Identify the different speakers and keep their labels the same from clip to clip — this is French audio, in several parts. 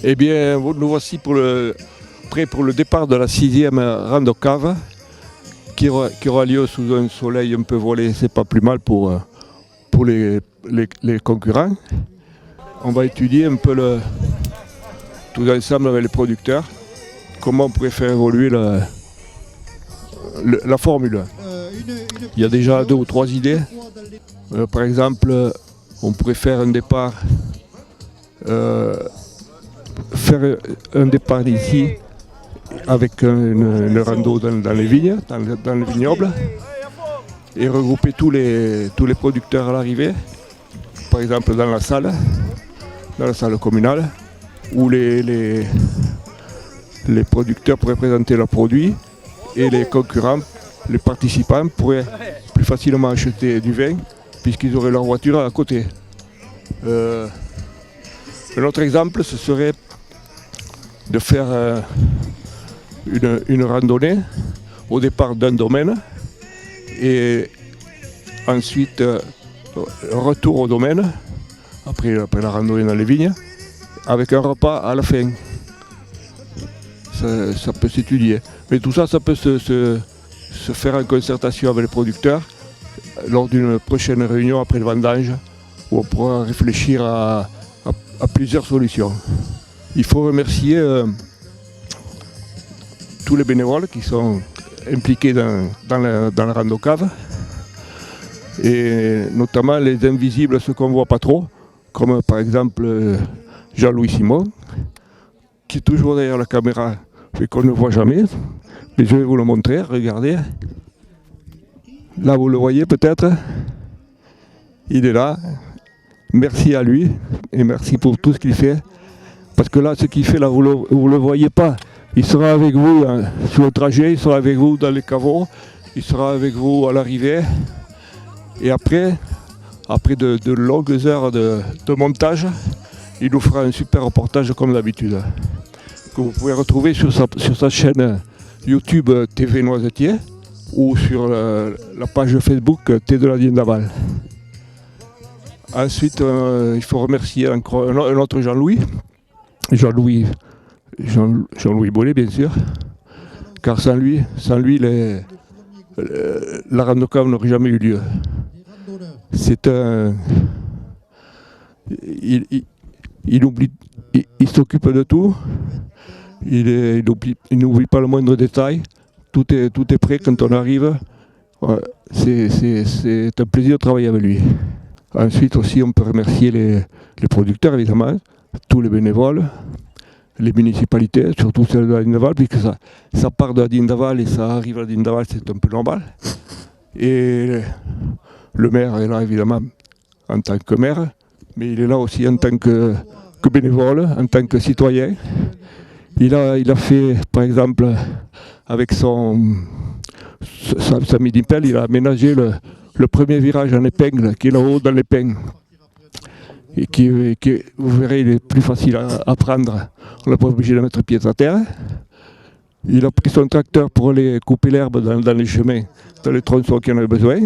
Speaker 1: Eh bien, nous voici prêts pour le départ de la 6e rando-cave qui aura lieu sous un soleil un peu voilé. C'est pas plus mal pour les concurrents. On va étudier un peu tout ensemble avec les producteurs comment on pourrait faire évoluer la Formule 1. Il y a déjà 2 ou 3 idées. Par exemple, on pourrait faire un départ ici avec une rando dans les vignes, dans le vignoble, et regrouper tous les producteurs à l'arrivée, par exemple dans la salle communale, où les producteurs pourraient présenter leurs produits et les concurrents, les participants pourraient plus facilement acheter du vin puisqu'ils auraient leur voiture à côté. Un autre exemple, ce serait de faire une randonnée au départ d'un domaine et ensuite retour au domaine après la randonnée dans les vignes avec un repas à la fin. Ça peut s'étudier. Mais tout ça, ça peut se faire en concertation avec les producteurs lors d'une prochaine réunion après le vendange où on pourra réfléchir à plusieurs solutions. Il faut remercier tous les bénévoles qui sont impliqués dans la rando-cave et notamment les invisibles, ceux qu'on ne voit pas trop, comme par exemple Jean-Louis Simon, qui est toujours derrière la caméra et qu'on ne voit jamais. Mais je vais vous le montrer, regardez. Là vous le voyez peut-être. Il est là. Merci à lui et merci pour tout ce qu'il fait. Parce que là, ce qu'il fait, là, vous le voyez pas. Il sera avec vous sur le trajet, il sera avec vous dans les caveaux, il sera avec vous à l'arrivée. Et après de longues heures de montage, il nous fera un super reportage comme d'habitude, que vous pouvez retrouver sur sa chaîne YouTube TV Noisetier ou sur la page Facebook Thé de la Dienne-d'Aval. Ensuite, il faut remercier encore un autre Jean-Louis Bollet, bien sûr, car sans lui la rando-cave n'aurait jamais eu lieu. Il s'occupe de tout, il n'oublie pas le moindre détail, tout est prêt quand on arrive. Ouais, c'est un plaisir de travailler avec lui. Ensuite aussi, on peut remercier les producteurs, évidemment, tous les bénévoles, les municipalités, surtout celles de la Dienne-d'Aval, puisque ça part de la Dienne-d'Aval et ça arrive à la Dienne-d'Aval, c'est un peu normal. Et le maire est là, évidemment, en tant que maire, mais il est là aussi en tant que bénévole, en tant que citoyen. Il a fait, par exemple, avec sa midi-pelle, il a aménagé le premier virage en épingle, qui est là-haut dans l'épingle. Et qui, vous verrez, il est plus facile à prendre. On n'a pas obligé de mettre pied à terre. Il a pris son tracteur pour aller couper l'herbe dans les chemins, dans les tronçons qui en avaient besoin.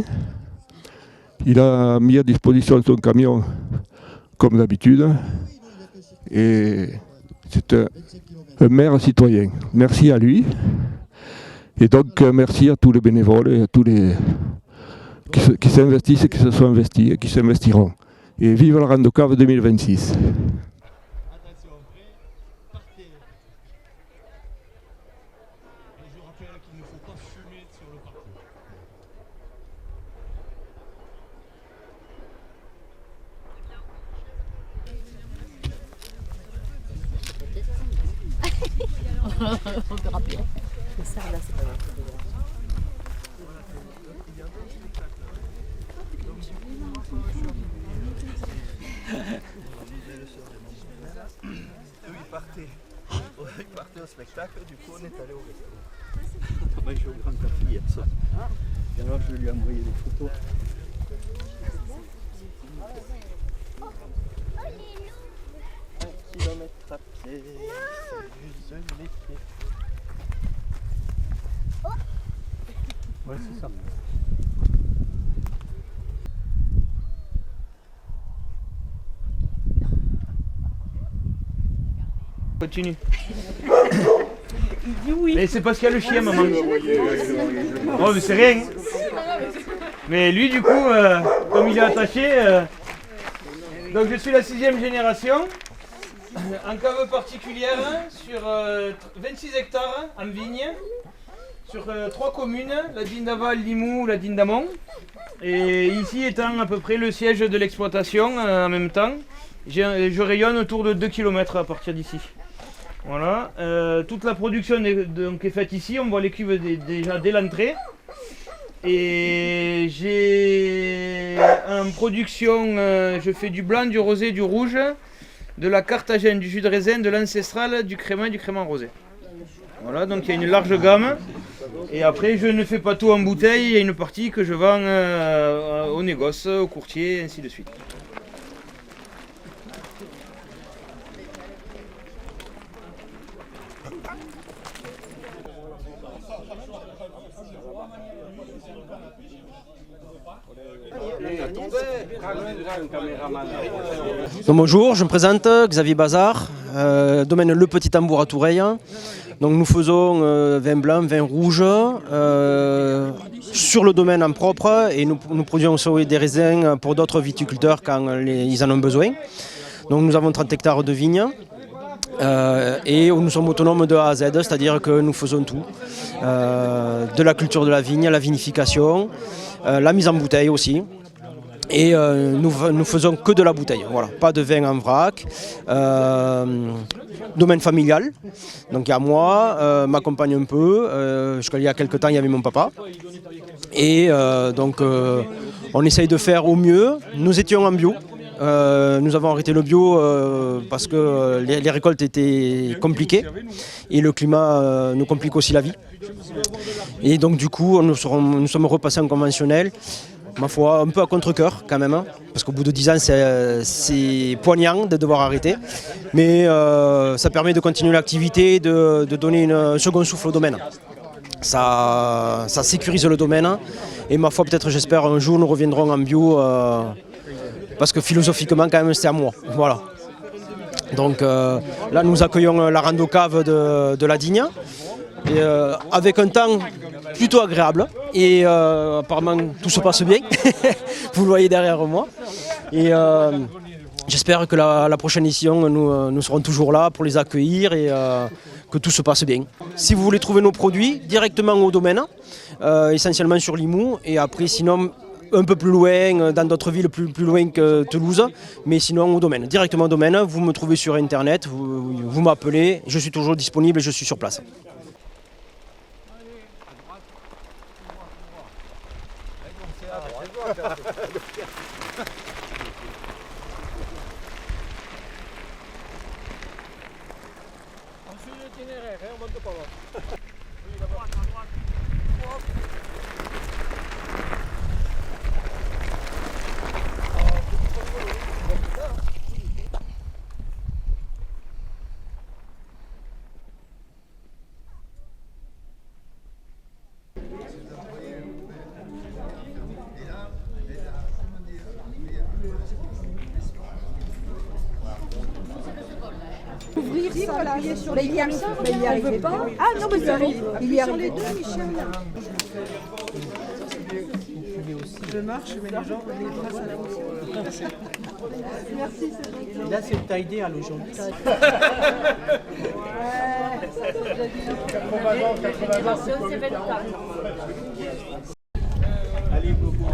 Speaker 1: Il a mis à disposition son camion, comme d'habitude. Et c'est un maire citoyen. Merci à lui. Et donc, merci à tous les bénévoles et à tous les qui s'investissent et qui se sont investis et qui s'investiront. Et vive la rando-cave 2026.
Speaker 2: Attention, prêt, partez. Et je rappelle qu'il ne faut pas fumer sur le parcours.
Speaker 3: On peut rappeler. Ça, là, c'est pas grave.
Speaker 4: Il partait au spectacle, du coup on est allé au resto. Moi je vais au Grand Café hier soir. Et alors je lui ai envoyé des photos. Un kilomètre à pied, c'est juste les pieds. Ouais, c'est ça.
Speaker 5: Continue. Mais c'est parce qu'il y a le chien, maman. Oh, mais c'est rien. Mais lui, du coup, comme il est attaché... Donc je suis la 6e génération, en cave particulière, sur 26 hectares en vigne, sur 3 communes, la Digne d'Aval, Limoux, la Digne d'Amont. Et ici étant à peu près le siège de l'exploitation en même temps, je rayonne autour de 2 km à partir d'ici. Voilà, toute la production est faite ici, on voit les cuves déjà dès l'entrée. Et j'ai en production, je fais du blanc, du rosé, du rouge, de la carthagène, du jus de raisin, de l'ancestral, du crément et du crément rosé. Voilà, donc il y a une large gamme. Et après, je ne fais pas tout en bouteille, il y a une partie que je vends au négoce, au courtier, ainsi de suite.
Speaker 6: Donc bonjour, je me présente, Xavier Bazard, domaine Le Petit Tambour à Toureil. Donc nous faisons vin blanc, vin rouge sur le domaine en propre et nous produisons aussi des raisins pour d'autres viticulteurs quand ils en ont besoin. Donc nous avons 30 hectares de vignes. Et nous sommes autonomes de A à Z, c'est-à-dire que nous faisons tout. De la culture de la vigne, la vinification, la mise en bouteille aussi. Et nous faisons que de la bouteille, voilà, pas de vin en vrac. Domaine familial, donc il y a moi, ma compagne un peu, il y a quelques temps il y avait mon papa. Et donc on essaye de faire au mieux. Nous étions en bio. Nous avons arrêté le bio parce que les récoltes étaient compliquées et le climat nous complique aussi la vie. Et donc du coup nous sommes repassés en conventionnel, ma foi un peu à contre-cœur quand même, hein, parce qu'au bout de 10 ans c'est poignant de devoir arrêter, mais ça permet de continuer l'activité, de donner un second souffle au domaine. Ça sécurise le domaine et ma foi peut-être j'espère un jour nous reviendrons en bio. Parce que philosophiquement, quand même, c'est à moi. Voilà. Donc là, nous accueillons la rando cave de la Digne, et, avec un temps plutôt agréable. Et apparemment, tout se passe bien. Vous le voyez derrière moi. Et j'espère que la prochaine édition, nous serons toujours là pour les accueillir et que tout se passe bien. Si vous voulez trouver nos produits, directement au domaine, essentiellement sur Limoux, et après, sinon, un peu plus loin, dans d'autres villes plus loin que Toulouse, mais sinon au domaine. Directement au domaine, vous me trouvez sur internet, vous m'appelez, je suis toujours disponible et je suis sur place.
Speaker 7: Ouvrir ça, là, sur les liens, il n'y arrive pas. Ah non, mais ça arrive. Il y arrive. Sur les deux, Michel. Je marche, mais les gens grâce à la motion. Merci, c'est vrai. Là, c'est une taille idéale aujourd'hui. 80 ans.
Speaker 5: Allez, beaucoup.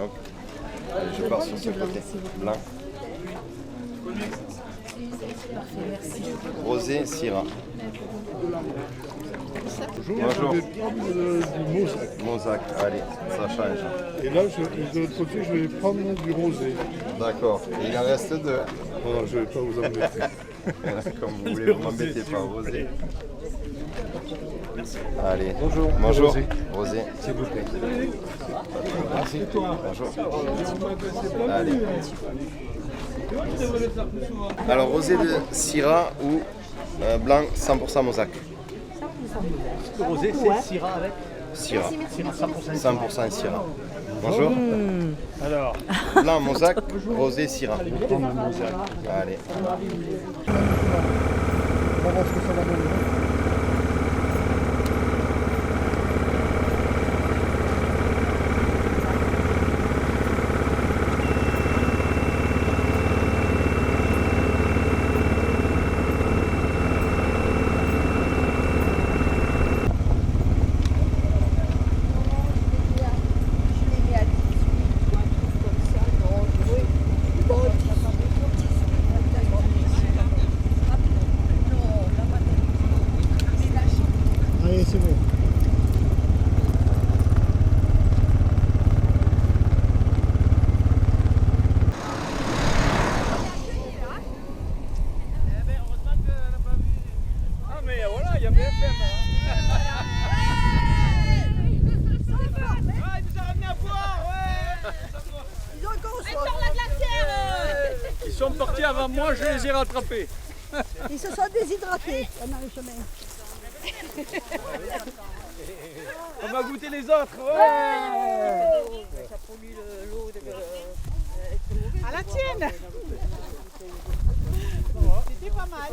Speaker 8: Hop. Allez, je pars sur ce côté. Blanc. Rosé, Syrah. Bonjour. Mozac, allez, ça change.
Speaker 9: Et là, de l'autre côté, je vais prendre du rosé.
Speaker 8: D'accord. Et il en reste deux.
Speaker 9: Non, je ne vais pas vous embêter.
Speaker 8: Comme vous voulez, vous m'embêtez pas, rosé. Allez.
Speaker 9: Bonjour.
Speaker 8: Bonjour.
Speaker 9: Rosé.
Speaker 8: Rosé.
Speaker 9: S'il vous plaît.
Speaker 8: Merci. Bonjour. Allez. Alors, rosé de Syrah ou blanc 100% Mozac?
Speaker 7: Le rosé, c'est Syrah avec
Speaker 8: Syrah.
Speaker 7: Syrah 100%.
Speaker 8: 100% Syrah. Bonjour.
Speaker 5: Alors,
Speaker 8: Blanc Mozac, rosé Syrah. Allez.
Speaker 9: Allez, c'est bon.
Speaker 5: ah mais voilà, il y a BFM. Ah, il nous a ramené à boire, ouais. Ils sont partis avant moi, je les ai rattrapés.
Speaker 10: Ils se sont déshydratés pendant le chemin.
Speaker 5: On va goûter les autres, ouais.
Speaker 10: À la tienne. C'était pas mal.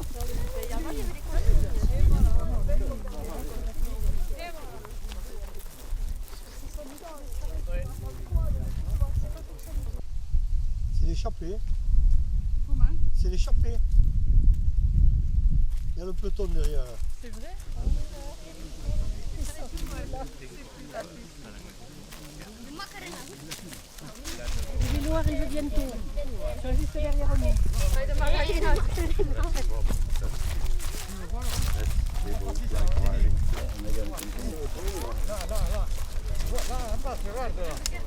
Speaker 9: C'est l'échappée. C'est l'échappée. Il y a le peloton derrière.
Speaker 10: C'est vrai. Les Noirs arrivent bientôt. Ils sont juste derrière nous.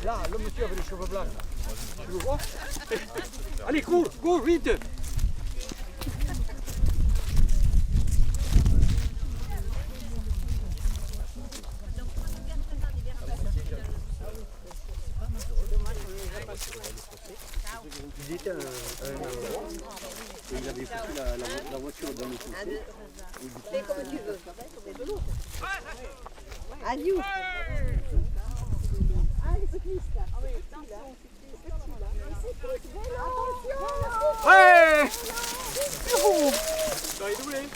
Speaker 5: Là, le monsieur avec les cheveux blancs. Tu le vois? Allez, cours, cours, vite.
Speaker 4: Ils étaient à un endroit et ils avaient foutu la voiture dans le fossé.
Speaker 10: Fais comme tu veux. De l'eau. Adieu. Ah, les cyclistes. Ah oui, attention. Attention.
Speaker 5: Ouais. Dans les doublés.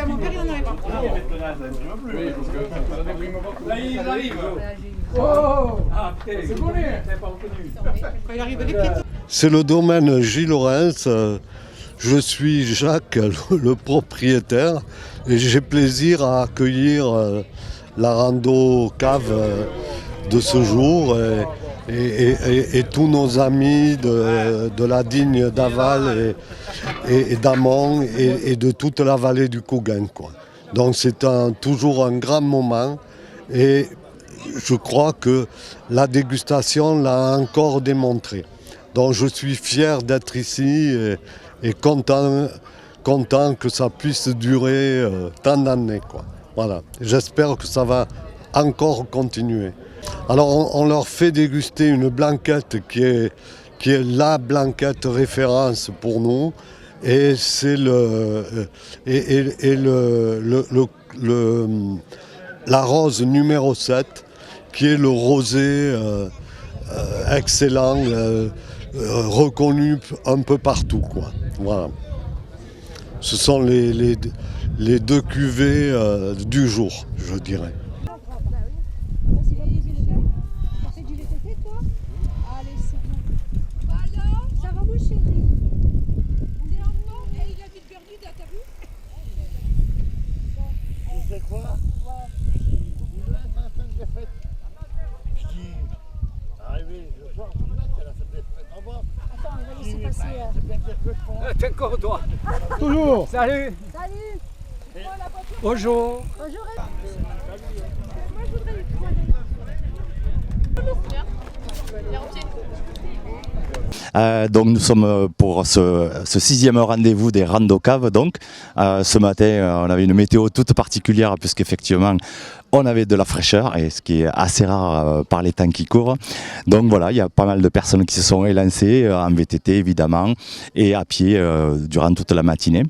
Speaker 10: Mon père, il en a
Speaker 5: Là, il arrive. Oh, ah, c'est bon, tu n'avais pas reconnu.
Speaker 10: Quand il arrive, les pieds.
Speaker 9: C'est le domaine Gilles Laurens. Je suis Jacques, le propriétaire, et j'ai plaisir à accueillir la rando cave de ce jour et tous nos amis de la Digne d'Aval et d'Amont et de toute la vallée du Cougain, quoi. Donc c'est toujours un grand moment et je crois que la dégustation l'a encore démontré. Donc je suis fier d'être ici et content que ça puisse durer tant d'années, quoi. Voilà. J'espère que ça va encore continuer. Alors on leur fait déguster une blanquette qui est la blanquette référence pour nous et c'est la rose numéro 7, qui est le rosé excellent, reconnu un peu partout, quoi. Voilà. Ce sont les deux cuvées du jour, je dirais.
Speaker 7: T'es encore toi. Toujours. Salut.
Speaker 10: Salut.
Speaker 7: Bonjour.
Speaker 10: Bonjour.
Speaker 11: Donc nous sommes pour ce 6e rendez-vous des Randocaves. Donc ce matin on avait une météo toute particulière puisqu'effectivement on avait de la fraîcheur, et ce qui est assez rare par les temps qui courent. Donc voilà, il y a pas mal de personnes qui se sont élancées en VTT évidemment et à pied durant toute la matinée.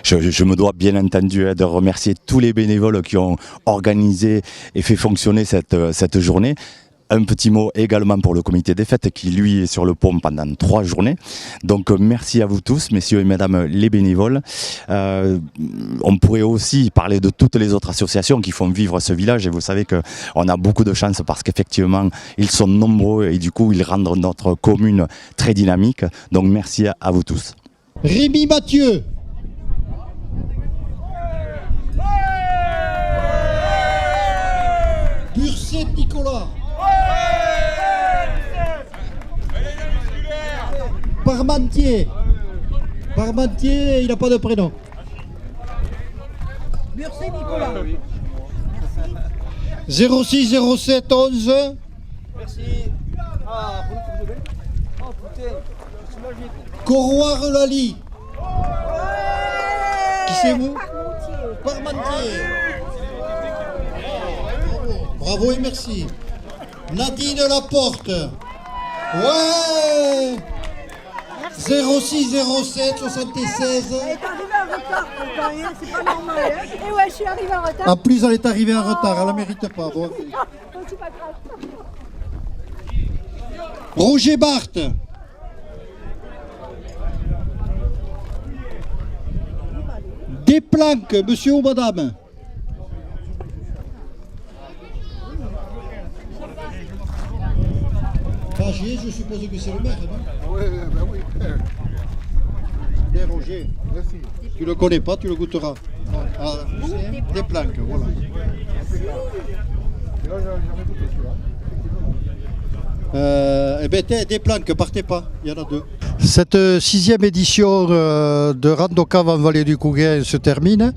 Speaker 11: Je me dois bien entendu de remercier tous les bénévoles qui ont organisé et fait fonctionner cette journée. Un petit mot également pour le comité des fêtes qui lui est sur le pont pendant 3 journées. Donc merci à vous tous, messieurs et mesdames les bénévoles. On pourrait aussi parler de toutes les autres associations qui font vivre ce village, et vous savez qu'on a beaucoup de chance parce qu'effectivement ils sont nombreux et du coup ils rendent notre commune très dynamique. Donc merci à vous tous.
Speaker 12: Rémi Mathieu. Burset Nicolas. Parmentier. Parmentier, il n'a pas de prénom.
Speaker 10: Burset Nicolas.
Speaker 12: 06 07 11.
Speaker 7: Merci. Ah, oh putain.
Speaker 12: Coroir Lali. Qui c'est vous? Parmentier. Bravo et merci. Nadine Laporte. Ouais. 06 07 76.
Speaker 10: Elle est arrivée en retard, c'est pas normal. Hein. Et ouais, je suis arrivée en retard.
Speaker 12: En plus, elle est arrivée en retard, elle ne la mérite pas. Bon.
Speaker 10: C'est pas grave.
Speaker 12: Roger Barthes. Des planques, monsieur ou madame? Fagier, je suppose que c'est le maire, non?
Speaker 13: Oui, ben oui.
Speaker 12: Bien, Roger.
Speaker 13: Merci.
Speaker 12: Tu le connais pas, tu le goûteras. Ah, des planques, voilà.
Speaker 13: Et là, j'en ai goûté celui-là.
Speaker 12: Eh bien, des planques, partez pas, il y en a 2. Cette 6e édition de Randocave en Vallée du Couguin se termine,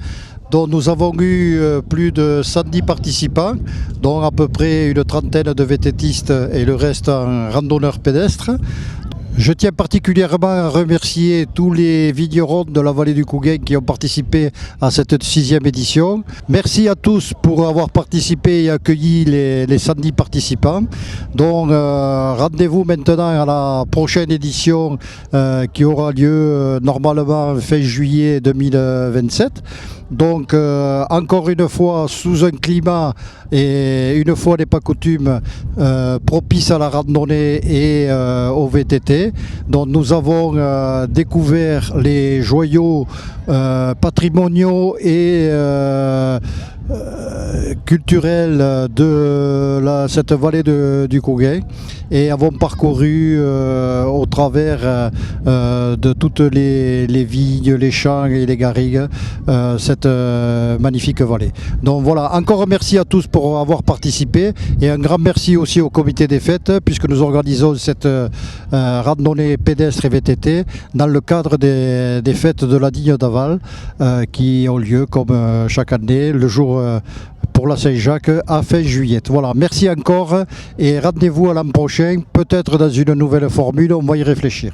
Speaker 12: dont nous avons eu plus de 110 participants, dont à peu près une trentaine de VTTistes et le reste en randonneurs pédestres. Je tiens particulièrement à remercier tous les vignerons de la vallée du Couguin qui ont participé à cette 6e édition. Merci à tous pour avoir participé et accueilli les 110 participants. Donc rendez-vous maintenant à la prochaine édition qui aura lieu normalement fin juillet 2027. Donc encore une fois sous un climat et une fois n'est pas coutume propice à la randonnée et au VTT. Donc nous avons découvert les joyaux patrimoniaux et culturels de cette vallée du Couguin et avons parcouru au travers de toutes les vignes, les champs et les garrigues cette magnifique vallée. Donc voilà, encore merci à tous pour avoir participé et un grand merci aussi au comité des fêtes puisque nous organisons cette randonnée pédestre et VTT dans le cadre des fêtes de la Digne d'Aval qui ont lieu comme chaque année le jour pour la Saint-Jacques à fin juillet. Voilà, merci encore et rendez-vous à l'an prochain, peut-être dans une nouvelle formule, on va y réfléchir.